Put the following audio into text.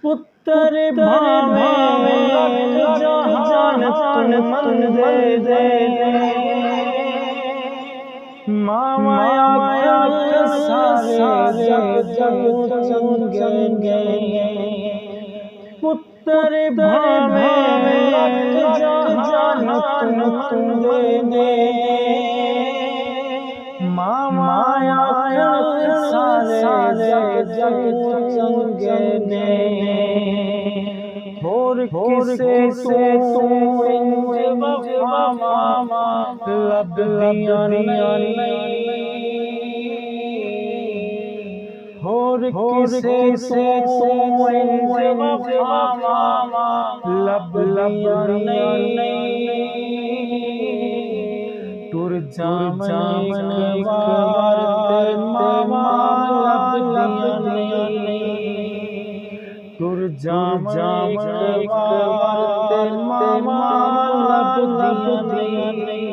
पुत्र भावे जहान मन दे दे माया सारे जग चंगे पुत्र भावे जहान मन दे दे माया सारे जग चंगे और किसे तू इंज वफा लब दिया नहीं और किसे तू इंज वफा लब नहीं टूर जामे कबर मामा लब नहीं टूर जामे कबर मामा लब नहीं